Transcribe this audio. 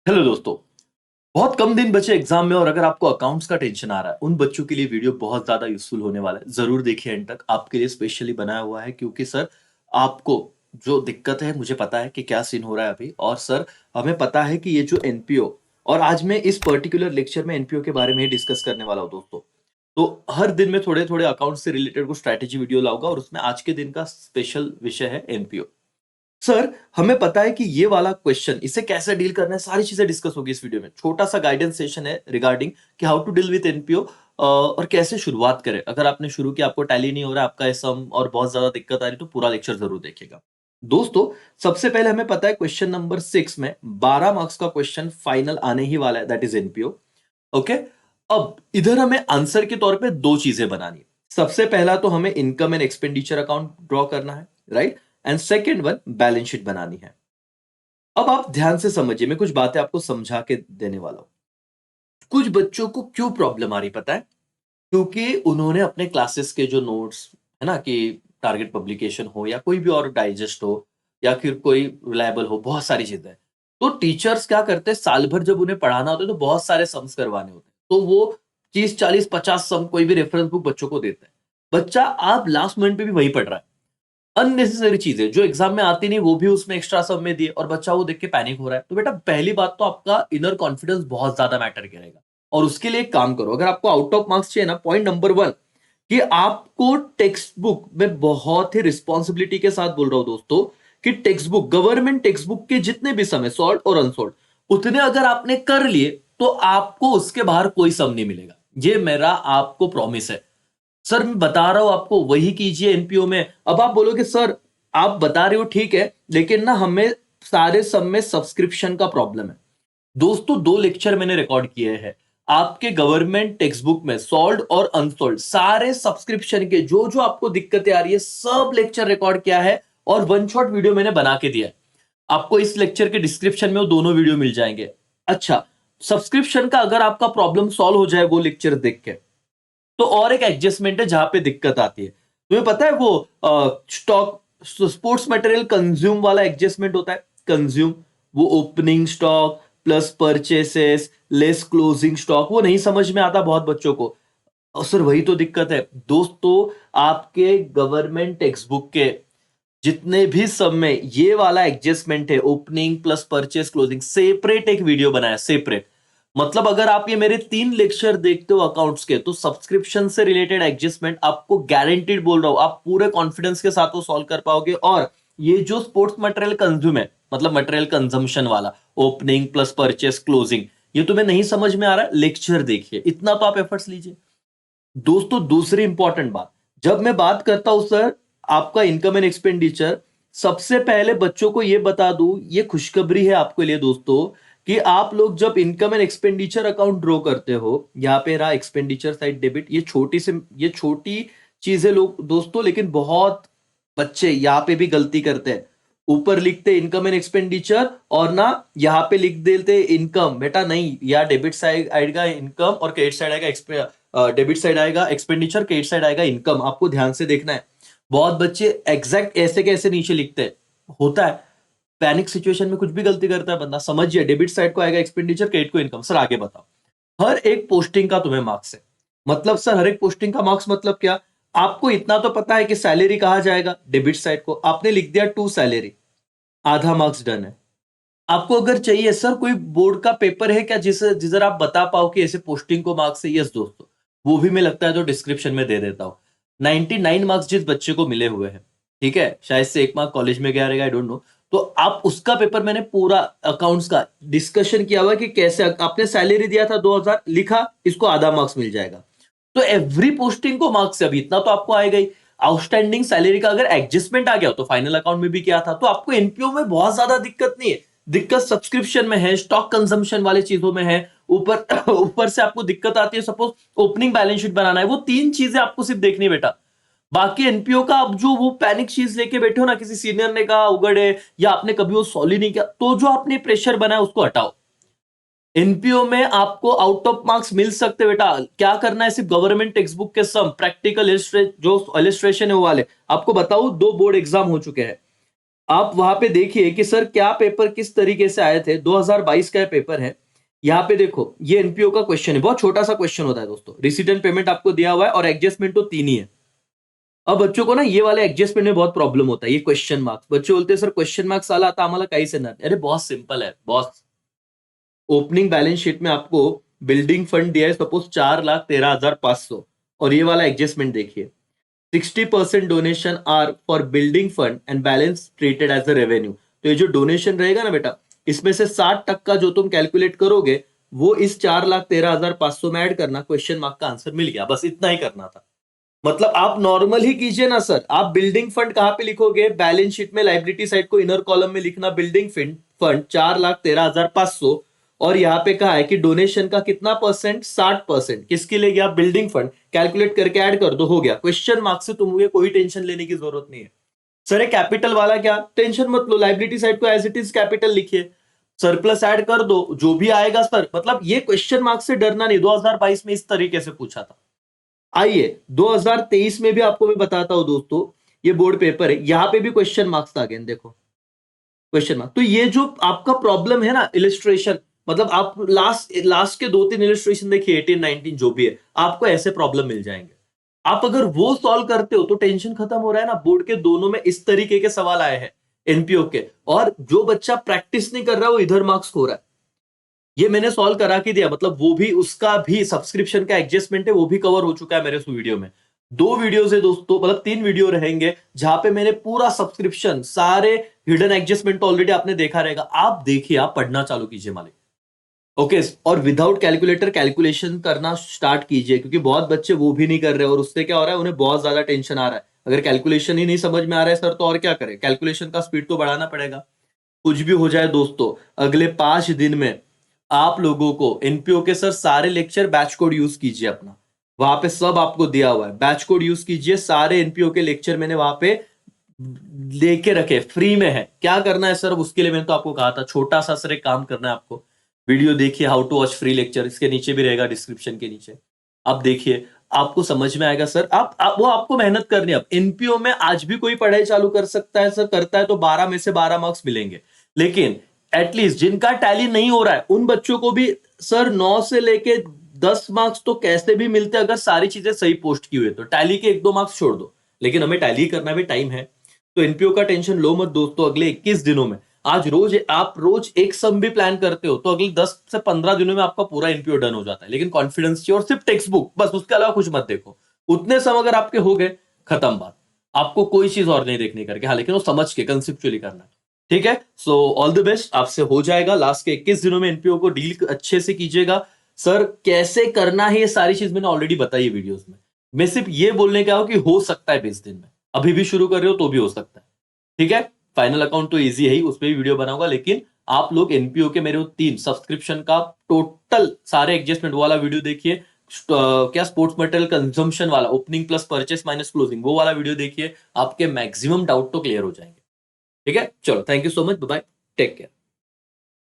Hello दोस्तों। बहुत कम दिन बचे एग्जाम में और अगर आपको अकाउंट्स का टेंशन आ रहा है, उन बच्चों के लिए वीडियो बहुत ज़्यादा यूज़फुल होने वाला है। ज़रूर देखिए एंड तक, आपके लिए स्पेशली बनाया हुआ है क्योंकि सर आपको जो दिक्कत है मुझे पता है कि क्या सीन हो रहा है अभी और सर हमें पता है कि ये जो एनपीओ और आज मैं इस पर्टिकुलर लेक्चर में एनपीओ के बारे में ही डिस्कस करने वाला हूँ दोस्तों। तो हर दिन में थोड़े-थोड़े अकाउंट से रिलेटेड कुछ स्ट्रैटेजी वीडियो लाऊँगा और उसमें आज के दिन का स्पेशल विषय है एनपीओ। सर, हमें पता है कि ये वाला क्वेश्चन इसे कैसे डील करना है, सारी चीजें डिस्कस होगी इस वीडियो में। छोटा सा गाइडेंस सेशन है रिगार्डिंग कि how to deal with NPO और कैसे शुरुआत करें। अगर आपने शुरू किया, आपको टैली नहीं हो रहा है, आपका सम और बहुत ज्यादा दिक्कत आ रही, तो पूरा लेक्चर जरूर देखिएगा। दोस्तों, सबसे पहले हमें पता है क्वेश्चन नंबर 6 में 12 मार्क्स का क्वेश्चन फाइनल आने ही वाला है, दैट इज एनपीओ। ओके, अब इधर हमें आंसर के तौर पे दो चीजें बनानी है। सबसे पहला तो हमें income and expenditure account draw करना है, right? And second one balance sheet बनानी है। अब आप ध्यान से समझिए, मैं कुछ बातें आपको समझा के देने वाला हूं। कुछ बच्चों को क्यों प्रॉब्लम आ रही पता है? क्योंकि उन्होंने अपने क्लासेस के जो नोट्स है ना, कि टारगेट पब्लिकेशन हो या कोई भी और डाइजेस्ट हो या फिर कोई रिलायबल हो, बहुत सारी चीजें हैं। तो टीचर्स क्या करते हैं, साल भर जब उन्हें पढ़ाना होता है तो बहुत सारे सम्स करवाने होते हैं, तो वो 30 40 50 सम कोई भी रेफरेंस बुक बच्चों को देते हैं। बच्चा आप लास्ट मोमेंट पे भी वही पढ़ रहा है। अननेसेसरी चीजें जो एग्जाम में आती नहीं, वो भी उसमें एक्स्ट्रा सब में दिए और बच्चा वो देख के पैनिक हो रहा है। तो बेटा, पहली बात तो आपका इनर कॉन्फिडेंस बहुत ज्यादा मैटर करेगा और उसके लिए एक काम करो। अगर आपको आउट ऑफ मार्क्स चाहिए ना, पॉइंट नंबर 1 कि आपको टेक्स्ट बुक में बहुत ही रिस्पॉन्सिबिलिटी के साथ बोल रहा हूं दोस्तों, कि text book, government text book के जितने भी सम है, सॉल्ड और अनसॉल्ड, उतने अगर आपने कर लिए तो आपको उसके बाहर कोई सम नहीं मिलेगा। ये मेरा आपको प्रॉमिस है। सर मैं बता रहा हूं आपको, वही कीजिए एनपीओ में। अब आप बोलोगे सर आप बता रहे हो ठीक है, लेकिन ना हमें सारे सब में सब्सक्रिप्शन का प्रॉब्लम है। दोस्तों, 2 लेक्चर मैंने रिकॉर्ड किए हैं। आपके गवर्नमेंट टेक्स्ट बुक में सॉल्ड और अनसॉल्ड सारे सब्सक्रिप्शन के जो जो आपको दिक्कतें आ रही है, सब लेक्चर रिकॉर्ड किया है और वन शॉट वीडियो मैंने बना के दिया है। आपको इस लेक्चर के डिस्क्रिप्शन में वो दोनों वीडियो मिल जाएंगे। अच्छा, सब्सक्रिप्शन का अगर आपका प्रॉब्लम सॉल्व हो जाए वो लेक्चर देख के, तो और एक एडजस्टमेंट है जहां पे दिक्कत आती है। तुम्हें पता है वो स्टॉक स्पोर्ट्स मटेरियल कंज्यूम वाला एडजस्टमेंट होता है, कंज्यूम, वो opening stock plus purchases less closing stock, वो नहीं समझ में आता बहुत बच्चों को। और सर वही तो दिक्कत है दोस्तों। आपके गवर्नमेंट टेक्स्ट बुक के जितने भी सब में ये वाला एडजस्टमेंट है, opening plus purchase closing, separate एक वीडियो बनाया, सेपरेट। मतलब अगर आप ये मेरे 3 लेक्चर देखते हो अकाउंट्स के, तो सब्सक्रिप्शन से रिलेटेड एडजस्टमेंट आपको गारंटीड बोल रहा हूं, आप पूरे कॉन्फिडेंस के साथ वो सॉल्व कर पाओगे। और ये जो स्पोर्ट्स मटेरियल कंज्यूम है, मतलब मटेरियल कंजम्पशन वाला, ओपनिंग प्लस परचेस क्लोजिंग, ये तुम्हें नहीं समझ में आ रहा है, लेक्चर देखिए, इतना तो आप एफर्ट्स लीजिए। दोस्तों, दूसरी इंपॉर्टेंट बात, जब मैं बात करता हूं सर आपका इनकम एंड एक्सपेंडिचर, सबसे पहले बच्चों को यह बता दूं, ये खुशखबरी है आपके लिए दोस्तों, कि आप लोग जब income and expenditure account draw करते हो, यहां पे रहा एक्सपेंडिचर साइड डेबिट, ये छोटी चीजें लोग दोस्तों, लेकिन बहुत बच्चे यहां पे भी गलती करते हैं। ऊपर लिखते इनकम एंड एक्सपेंडिचर और ना यहां पे लिख देते इनकम। बेटा नहीं, या डेबिट साइड आएगा इनकम और क्रेडिट साइड आएगा, डेबिट साइड आएगा एक्सपेंडिचर, क्रेडिट साइड आएगा इनकम। आपको ध्यान से देखना है। बहुत बच्चे एग्जैक्ट ऐसे कैसे नीचे लिखते हैं, होता है पैनिक सिचुएशन में कुछ भी गलती करता है बंदा। समझिए, डेबिट साइड को आएगा एक्सपेंडिचर, क्रेडिट को इनकम। सर आगे बताओ। हर एक पोस्टिंग का तुम्हें मार्क्स है। मतलब सर हर एक पोस्टिंग का मार्क्स मतलब क्या? आपको इतना तो पता है कि सैलरी कहा जाएगा डेबिट साइड को, आपने लिख दिया टू सैलरी, आधा मार्क्स डन है। आपको अगर चाहिए सर कोई बोर्ड का पेपर है क्या जिसे जिधर आप बता पाओ कि ऐसे पोस्टिंग को मार्क्स है, यस दोस्तों, वो भी मैं लगता है तो डिस्क्रिप्शन में दे देता हूं। 99 मार्क्स जिस बच्चे को मिले हुए हैं, ठीक है, शायद से 1 मार्क कॉलेज में गया रहेगा, आई डोंट नो। तो आप उसका पेपर, मैंने पूरा अकाउंट्स का डिस्कशन किया हुआ है कि कैसे आपने सैलरी दिया था 2000, लिखा इसको आधा मार्क्स मिल जाएगा। तो एवरी पोस्टिंग को मार्क्स है, अभी इतना तो आपको आएगा ही। आउटस्टैंडिंग सैलरी का अगर एडजस्टमेंट आ गया तो फाइनल अकाउंट में भी किया था, तो आपको एनपीओ में बहुत ज्यादा दिक्कत नहीं है। दिक्कत सब्सक्रिप्शन में है, स्टॉक कंजम्पशन वाले चीजों में है। ऊपर ऊपर से आपको दिक्कत आती है, सपोज ओपनिंग बैलेंस शीट बनाना है, वो 3 चीजें आपको सिर्फ देखनी है बेटा। बाकी एनपीओ का आप जो वो पैनिक चीज लेके बैठे हो ना, किसी सीनियर ने कहा उगड़े या आपने कभी वो सॉल्व ही नहीं किया, तो जो आपने प्रेशर बनाया उसको हटाओ। एनपीओ में आपको आउट ऑफ मार्क्स मिल सकते बेटा। क्या करना है, सिर्फ गवर्नमेंट टेक्स्ट बुक के सम, प्रैक्टिकल जो इलिस्ट्रेशन है वो वाले। आपको बताऊं, 2 बोर्ड एग्जाम हो चुके हैं, आप वहां पे देखिए कि सर क्या पेपर किस तरीके से आए थे। 2022 का पेपर है। यहाँ पे देखो ये एनपीओ का क्वेश्चन है, बहुत छोटा सा क्वेश्चन होता है दोस्तों। रिसीट एंड पेमेंट आपको दिया हुआ है और एडजस्टमेंट तो 3 ही है। अब बच्चों को ना ये वाले एडजस्टमेंट में बहुत प्रॉब्लम होता है, ये क्वेश्चन मार्क्स। बच्चे बोलते हैं सर क्वेश्चन मार्क्स आला आता आम्हाला काही से ना। अरे बहुत सिंपल है बॉस। ओपनिंग बैलेंस शीट में आपको बिल्डिंग फंड दिया है सपोज 4,13,500 और ये वाला एडजस्टमेंट देखिए 60% donation are for building fund and balance treated as a revenue. तो ये जो डोनेशन रहेगा ना बेटा, इसमें से 60% जो तुम कैलकुलेट करोगे वो इस 4,13,500 में ऐड करना। क्वेश्चन मार्क का आंसर मिल गया, बस इतना ही करना था। मतलब आप नॉर्मल ही कीजिए ना सर। आप बिल्डिंग फंड कहां पे लिखोगे, बैलेंस शीट में लाइबिलिटी साइड को इनर कॉलम में लिखना बिल्डिंग फंड 4,13,500 और यहाँ पे कहा है कि डोनेशन का कितना परसेंट, 60%। किसके लिए गया, बिल्डिंग फंड। कैलकुलेट करके ऐड कर दो, हो गया। क्वेश्चन मार्क से तुम्हें कोई टेंशन लेने की जरूरत नहीं है। सर ये कैपिटल वाला क्या, टेंशन मत लो, लाइबिलिटी साइड को एज इट इज कैपिटल लिखिए, सरप्लस ऐड कर दो, जो भी आएगा सर। मतलब ये क्वेश्चन मार्क से डरना नहीं। 2022 में इस तरीके से पूछा था। आइए 2023 में भी आपको मैं बताता हूं दोस्तों, ये बोर्ड पेपर है, यहां पे भी क्वेश्चन मार्क्स था। अगेन देखो क्वेश्चन मार्क। तो ये जो आपका प्रॉब्लम है ना इलिस्ट्रेशन, मतलब आप लास्ट लास्ट के 2-3 इलिस्ट्रेशन देखिए, 18 19 जो भी है, आपको ऐसे प्रॉब्लम मिल जाएंगे। आप अगर वो सॉल्व करते हो तो टेंशन खत्म हो रहा है ना। बोर्ड के दोनों में इस तरीके के सवाल आए हैं एनपीओ के, और जो बच्चा प्रैक्टिस नहीं कर रहा वो इधर मार्क्स खो रहा है। ये मैंने सॉल्व करा के दिया, मतलब वो भी, उसका भी सब्सक्रिप्शन का एडजस्टमेंट है, वो भी कवर हो चुका है मेरे उस वीडियो में। 2 वीडियोस है दोस्तों, मतलब 3 वीडियो रहेंगे जहां पे मैंने पूरा सब्सक्रिप्शन, सारे हिडन एडजस्टमेंट तो ऑलरेडी आपने देखा रहेगा। आप देखिए, आप पढ़ना चालू कीजिए मालिक। ओके और विदाउट कैलकुलेटर कैलकुलेशन करना स्टार्ट कीजिए, क्योंकि बहुत बच्चे वो भी नहीं कर रहे और उससे क्या हो रहा है, उन्हें बहुत ज्यादा टेंशन आ रहा है। अगर कैलकुलेशन ही नहीं समझ में आ रहा है सर, तो और क्या करें, कैलकुलेशन का स्पीड तो बढ़ाना पड़ेगा। कुछ भी हो जाए दोस्तों, अगले 5 दिन में आप लोगों को एनपीओ के सर सारे लेक्चर बैच कोड यूज कीजिए अपना, वहां पे सब आपको दिया हुआ है। बैच कोड यूज कीजिए, सारे एनपीओ के लेक्चर मैंने वहां पे लेके रखे, फ्री में है। क्या करना है सर, उसके लिए मैंने तो आपको कहा था, छोटा सा सर एक काम करना है आपको। वीडियो देखिए, how to watch free lecture, इसके नीचे भी रहेगा डिस्क्रिप्शन के नीचे। आप देखिए, आपको समझ में आएगा सर। वो आपको मेहनत करनी है। अब एनपीओ में आज भी कोई पढ़ाई चालू कर सकता है सर, करता है तो 12 में से 12 मार्क्स मिलेंगे। लेकिन एटलीस्ट जिनका टैली नहीं हो रहा है उन बच्चों को भी सर 9 से लेके 10 मार्क्स तो कैसे भी मिलते हैं, अगर सारी चीजें सही पोस्ट की हुई है तो। टैली के 1-2 मार्क्स छोड़ दो, लेकिन हमें टैली करना भी, टाइम है। तो एनपीओ का टेंशन लो मत दोस्तों। अगले 21 दिनों में, आज आप रोज एक सम भी प्लान करते हो तो अगले 10 से 15 दिनों में आपका पूरा एनपीओ डन हो जाता है। लेकिन कॉन्फिडेंस चाहिए और सिर्फ टेक्स्ट बुक, बस, उसके अलावा कुछ मत देखो। उतने सम अगर आपके हो गए, खत्म बात। आपको कोई चीज और नहीं देखनी करके, हाँ, लेकिन वो समझ के कंसेप्चुअली करना। ठीक है, सो ऑल द बेस्ट, आपसे हो जाएगा। लास्ट के 21 दिनों में एनपीओ को डील अच्छे से कीजिएगा। सर कैसे करना है ये सारी चीज मैंने ऑलरेडी बताई है वीडियोस में। मैं सिर्फ ये बोलने का हूं कि हो सकता है 20 दिन में, अभी भी शुरू कर रहे हो तो भी हो सकता है। ठीक है, फाइनल अकाउंट तो इजी है ही, उस पर भी वीडियो बनाऊंगा। लेकिन आप लोग एनपीओ के मेरे 3 सब्सक्रिप्शन का टोटल सारे एडजस्टमेंट वाला वीडियो देखिए। क्या स्पोर्ट्स मटेरियल कंजम्पशन वाला, opening plus purchase minus closing, वो वाला वीडियो देखिए। आपके मैक्सिमम डाउट तो क्लियर हो जाएंगे। ठीक है, चलो, thank you so much, bye, take care.